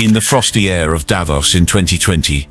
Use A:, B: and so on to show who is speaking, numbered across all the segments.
A: In the frosty air of Davos in 2020,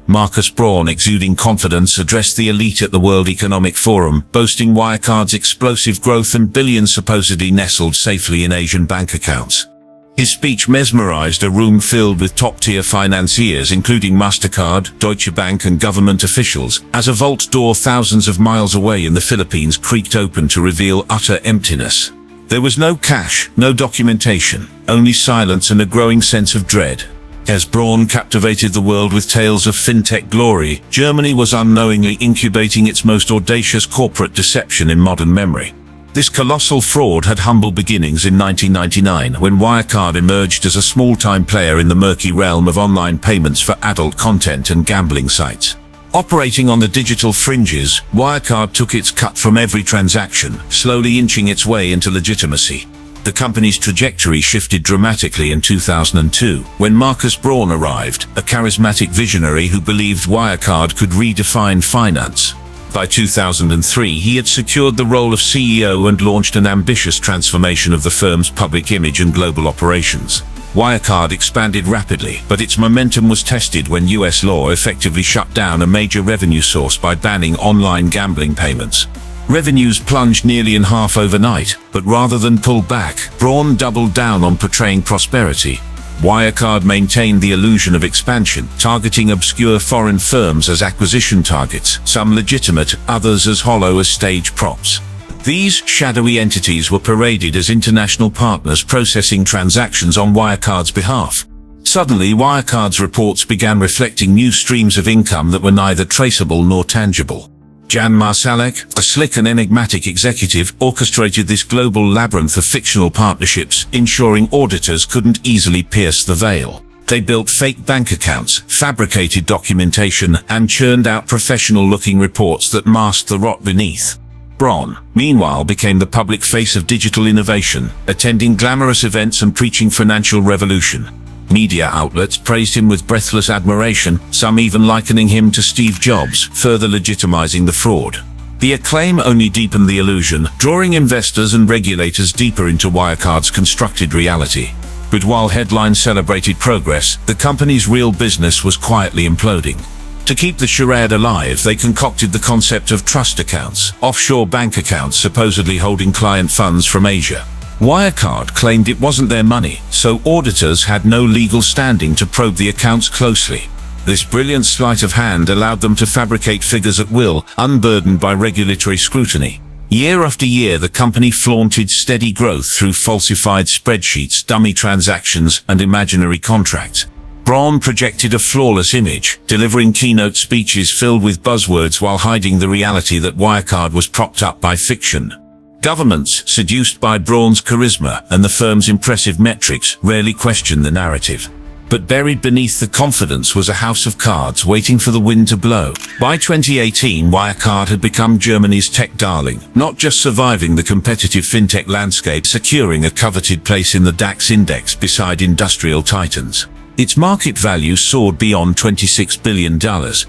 A: Braun, exuding confidence, addressed the elite at the World Economic Forum, boasting Wirecard's explosive growth and billions supposedly nestled safely in Asian bank accounts. His speech mesmerized a room filled with top-tier financiers including Mastercard, Deutsche Bank and government officials, as a vault door thousands of miles away in the Philippines creaked open to reveal utter emptiness. There was no cash, no documentation, only silence and a growing sense of dread. As Braun captivated the world with tales of fintech glory, Germany was unknowingly incubating its most audacious corporate deception in modern memory. This colossal fraud had humble beginnings in 1999 when Wirecard emerged as a small-time player in the murky realm of online payments for adult content and gambling sites. Operating on the digital fringes, Wirecard took its cut from every transaction, slowly inching its way into legitimacy. The company's trajectory shifted dramatically in 2002, when Braun arrived, a charismatic visionary who believed Wirecard could redefine finance. By 2003, he had secured the role of CEO and launched an ambitious transformation of the firm's public image and global operations. Wirecard expanded rapidly, but its momentum was tested when US law effectively shut down a major revenue source by banning online gambling payments. Revenues plunged nearly in half overnight, but rather than pull back, Braun doubled down on portraying prosperity. Wirecard maintained the illusion of expansion, targeting obscure foreign firms as acquisition targets, some legitimate, others as hollow as stage props. These shadowy entities were paraded as international partners processing transactions on Wirecard's behalf. Suddenly, Wirecard's reports began reflecting new streams of income that were neither traceable nor tangible. Marsalek, a slick and enigmatic executive, orchestrated this global labyrinth of fictional partnerships, ensuring auditors couldn't easily pierce the veil. They built fake bank accounts, fabricated documentation, and churned out professional-looking reports that masked the rot beneath. Braun, meanwhile, became the public face of digital innovation, attending glamorous events and preaching financial revolution. Media outlets praised him with breathless admiration, some even likening him to Steve Jobs, further legitimizing the fraud. The acclaim only deepened the illusion, drawing investors and regulators deeper into Wirecard's constructed reality. But while headlines celebrated progress, the company's real business was quietly imploding. To keep the charade alive, they concocted the concept of trust accounts, offshore bank accounts supposedly holding client funds from Asia. Wirecard claimed it wasn't their money, so auditors had no legal standing to probe the accounts closely. This brilliant sleight of hand allowed them to fabricate figures at will, unburdened by regulatory scrutiny. Year after year, the company flaunted steady growth through falsified spreadsheets, dummy transactions, and imaginary contracts. Braun projected a flawless image, delivering keynote speeches filled with buzzwords while hiding the reality that Wirecard was propped up by fiction. Governments, seduced by Braun's charisma and the firm's impressive metrics, rarely questioned the narrative. But buried beneath the confidence was a house of cards waiting for the wind to blow. By 2018, Wirecard had become Germany's tech darling, not just surviving the competitive fintech landscape, securing a coveted place in the DAX index beside industrial titans. Its market value soared beyond $26 billion,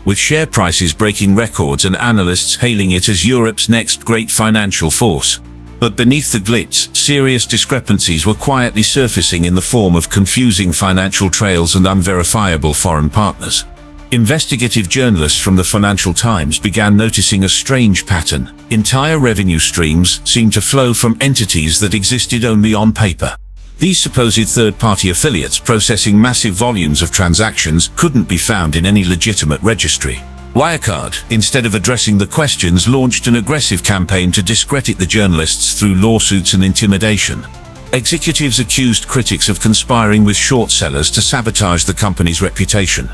A: with share prices breaking records and analysts hailing it as Europe's next great financial force. But beneath the glitz, serious discrepancies were quietly surfacing in the form of confusing financial trails and unverifiable foreign partners. Investigative journalists from the Financial Times began noticing a strange pattern. Entire revenue streams seemed to flow from entities that existed only on paper. These supposed third-party affiliates processing massive volumes of transactions couldn't be found in any legitimate registry. Wirecard, instead of addressing the questions, launched an aggressive campaign to discredit the journalists through lawsuits and intimidation. Executives accused critics of conspiring with short sellers to sabotage the company's reputation.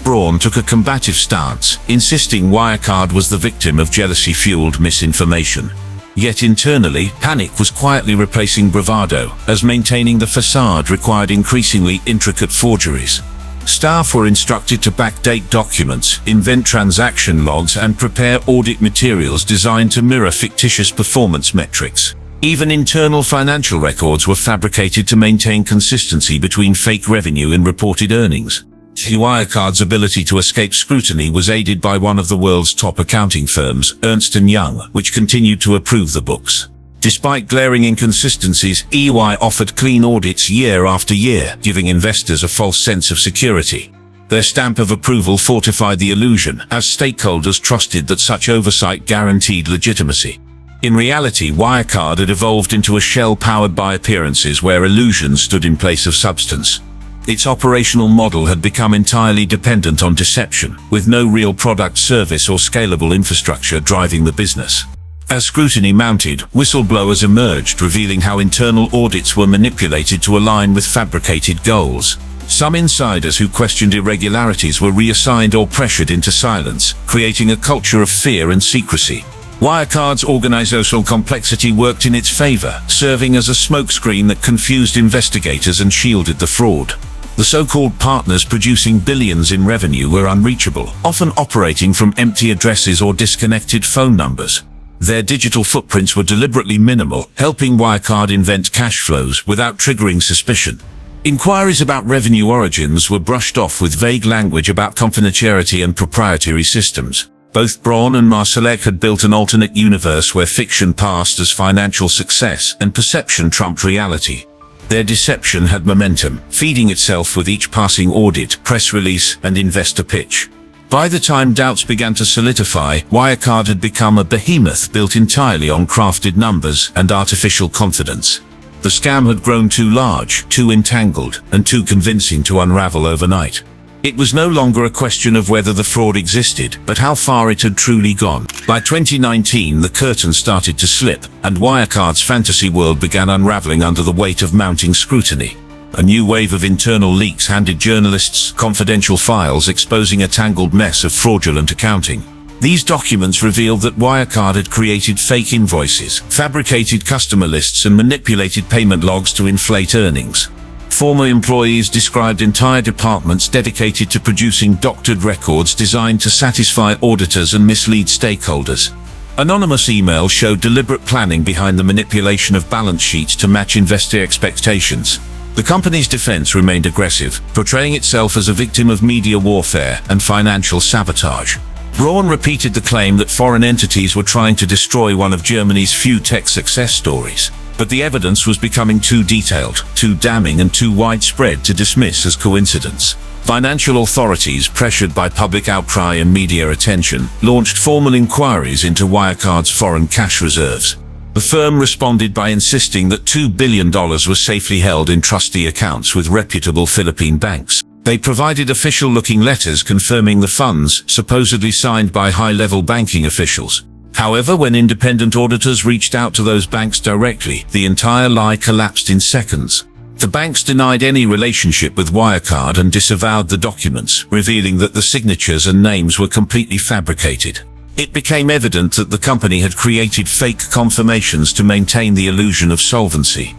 A: Braun took a combative stance, insisting Wirecard was the victim of jealousy-fueled misinformation. Yet internally, panic was quietly replacing bravado, as maintaining the facade required increasingly intricate forgeries. Staff were instructed to backdate documents, invent transaction logs, and prepare audit materials designed to mirror fictitious performance metrics. Even internal financial records were fabricated to maintain consistency between fake revenue and reported earnings. Wirecard's ability to escape scrutiny was aided by one of the world's top accounting firms, Ernst & Young, which continued to approve the books. Despite glaring inconsistencies, EY offered clean audits year after year, giving investors a false sense of security. Their stamp of approval fortified the illusion, as stakeholders trusted that such oversight guaranteed legitimacy. In reality, Wirecard had evolved into a shell powered by appearances where illusion stood in place of substance. Its operational model had become entirely dependent on deception, with no real product, service or scalable infrastructure driving the business. As scrutiny mounted, whistleblowers emerged, revealing how internal audits were manipulated to align with fabricated goals. Some insiders who questioned irregularities were reassigned or pressured into silence, creating a culture of fear and secrecy. Wirecard's organizational complexity worked in its favor, serving as a smokescreen that confused investigators and shielded the fraud. The so-called partners producing billions in revenue were unreachable, often operating from empty addresses or disconnected phone numbers. Their digital footprints were deliberately minimal, helping Wirecard invent cash flows without triggering suspicion. Inquiries about revenue origins were brushed off with vague language about confidentiality and proprietary systems. Both Braun and Marsalek had built an alternate universe where fiction passed as financial success and perception trumped reality. Their deception had momentum, feeding itself with each passing audit, press release, and investor pitch. By the time doubts began to solidify, Wirecard had become a behemoth built entirely on crafted numbers and artificial confidence. The scam had grown too large, too entangled, and too convincing to unravel overnight. It was no longer a question of whether the fraud existed, but how far it had truly gone. By 2019, the curtain started to slip, and Wirecard's fantasy world began unraveling under the weight of mounting scrutiny. A new wave of internal leaks handed journalists confidential files exposing a tangled mess of fraudulent accounting. These documents revealed that Wirecard had created fake invoices, fabricated customer lists, and manipulated payment logs to inflate earnings. Former employees described entire departments dedicated to producing doctored records designed to satisfy auditors and mislead stakeholders. Anonymous emails showed deliberate planning behind the manipulation of balance sheets to match investor expectations. The company's defense remained aggressive, portraying itself as a victim of media warfare and financial sabotage. Braun repeated the claim that foreign entities were trying to destroy one of Germany's few tech success stories. But the evidence was becoming too detailed, too damning, and too widespread to dismiss as coincidence. Financial authorities, pressured by public outcry and media attention, launched formal inquiries into Wirecard's foreign cash reserves. The firm responded by insisting that $2 billion was safely held in trustee accounts with reputable Philippine banks. They provided official-looking letters confirming the funds, supposedly signed by high-level banking officials. However, when independent auditors reached out to those banks directly, the entire lie collapsed in seconds. The banks denied any relationship with Wirecard and disavowed the documents, revealing that the signatures and names were completely fabricated. It became evident that the company had created fake confirmations to maintain the illusion of solvency.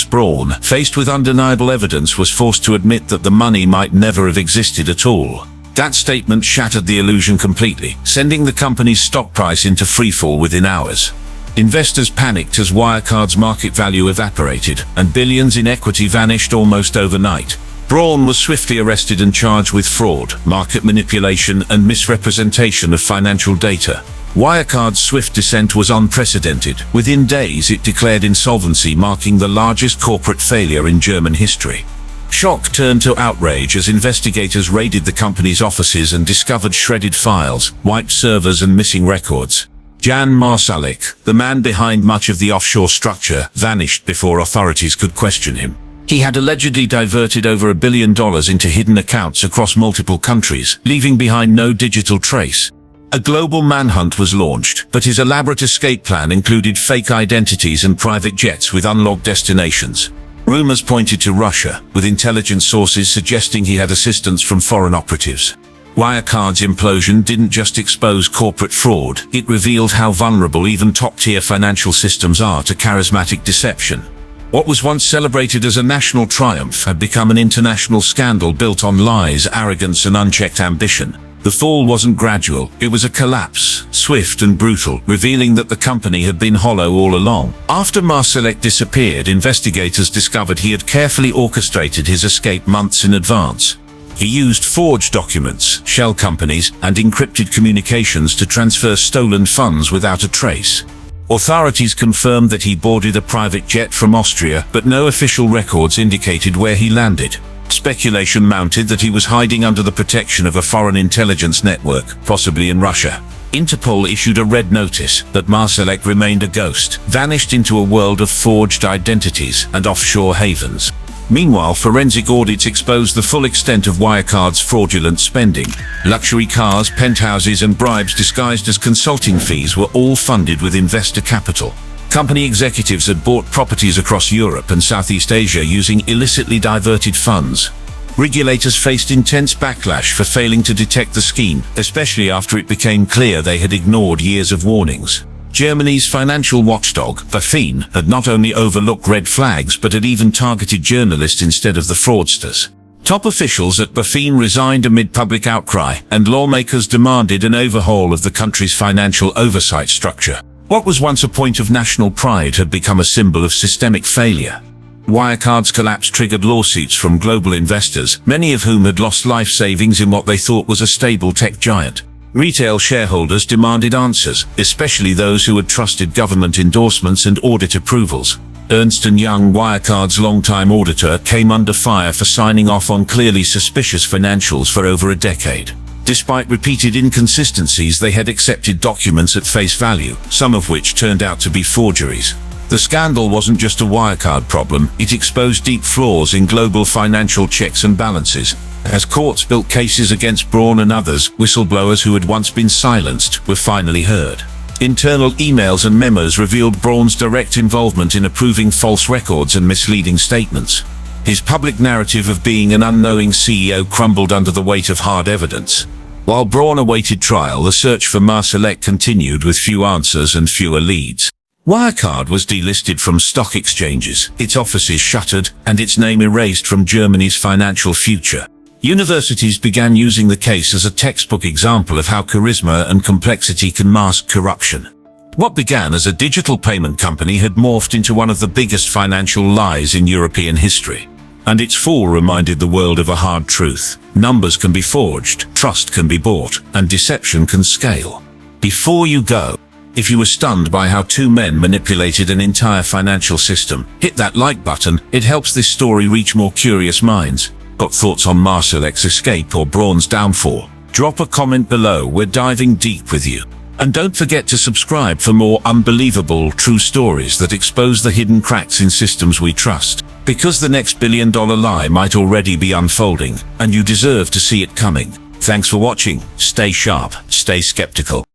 A: Braun, faced with undeniable evidence, was forced to admit that the money might never have existed at all. That statement shattered the illusion completely, sending the company's stock price into freefall within hours. Investors panicked as Wirecard's market value evaporated, and billions in equity vanished almost overnight. Braun was swiftly arrested and charged with fraud, market manipulation, and misrepresentation of financial data. Wirecard's swift descent was unprecedented. Within days, it declared insolvency, marking the largest corporate failure in German history. Shock turned to outrage as investigators raided the company's offices and discovered shredded files, wiped servers, and missing records. Jan Marsalek, the man behind much of the offshore structure, vanished before authorities could question him. He had allegedly diverted over $1 billion into hidden accounts across multiple countries, leaving behind no digital trace. A global manhunt was launched, but his elaborate escape plan included fake identities and private jets with unlocked destinations. Rumors pointed to Russia, with intelligence sources suggesting he had assistance from foreign operatives. Wirecard's implosion didn't just expose corporate fraud, it revealed how vulnerable even top-tier financial systems are to charismatic deception. What was once celebrated as a national triumph had become an international scandal built on lies, arrogance, and unchecked ambition. The fall wasn't gradual, it was a collapse, swift and brutal, revealing that the company had been hollow all along. After Marsalek disappeared, investigators discovered he had carefully orchestrated his escape months in advance. He used forged documents, shell companies, and encrypted communications to transfer stolen funds without a trace. Authorities confirmed that he boarded a private jet from Austria, but no official records indicated where he landed. Speculation mounted that he was hiding under the protection of a foreign intelligence network, possibly in Russia. Interpol issued a red notice that Marsalek remained a ghost, vanished into a world of forged identities and offshore havens. Meanwhile, forensic audits exposed the full extent of Wirecard's fraudulent spending. Luxury cars, penthouses, and bribes disguised as consulting fees were all funded with investor capital. Company executives had bought properties across Europe and Southeast Asia using illicitly diverted funds. Regulators faced intense backlash for failing to detect the scheme, especially after it became clear they had ignored years of warnings. Germany's financial watchdog, BaFin, had not only overlooked red flags but had even targeted journalists instead of the fraudsters. Top officials at BaFin resigned amid public outcry, and lawmakers demanded an overhaul of the country's financial oversight structure. What was once a point of national pride had become a symbol of systemic failure. Wirecard's collapse triggered lawsuits from global investors, many of whom had lost life savings in what they thought was a stable tech giant. Retail shareholders demanded answers, especially those who had trusted government endorsements and audit approvals. Ernst & Young, Wirecard's longtime auditor, came under fire for signing off on clearly suspicious financials for over a decade. Despite repeated inconsistencies, they had accepted documents at face value, some of which turned out to be forgeries. The scandal wasn't just a Wirecard problem, it exposed deep flaws in global financial checks and balances. As courts built cases against Braun and others, whistleblowers who had once been silenced were finally heard. Internal emails and memos revealed Braun's direct involvement in approving false records and misleading statements. His public narrative of being an unknowing CEO crumbled under the weight of hard evidence. While Braun awaited trial, the search for Marsalek continued with few answers and fewer leads. Wirecard was delisted from stock exchanges, its offices shuttered, and its name erased from Germany's financial future. Universities began using the case as a textbook example of how charisma and complexity can mask corruption. What began as a digital payment company had morphed into one of the biggest financial lies in European history. And its fall reminded the world of a hard truth. Numbers can be forged, trust can be bought, and deception can scale. Before you go, if you were stunned by how two men manipulated an entire financial system, hit that like button. It helps this story reach more curious minds. Got thoughts on Marsalek's escape or Braun's downfall? Drop a comment below, we're diving deep with you. And don't forget to subscribe for more unbelievable true stories that expose the hidden cracks in systems we trust. Because the next billion-dollar lie might already be unfolding, and you deserve to see it coming. Thanks for watching, stay sharp, stay skeptical.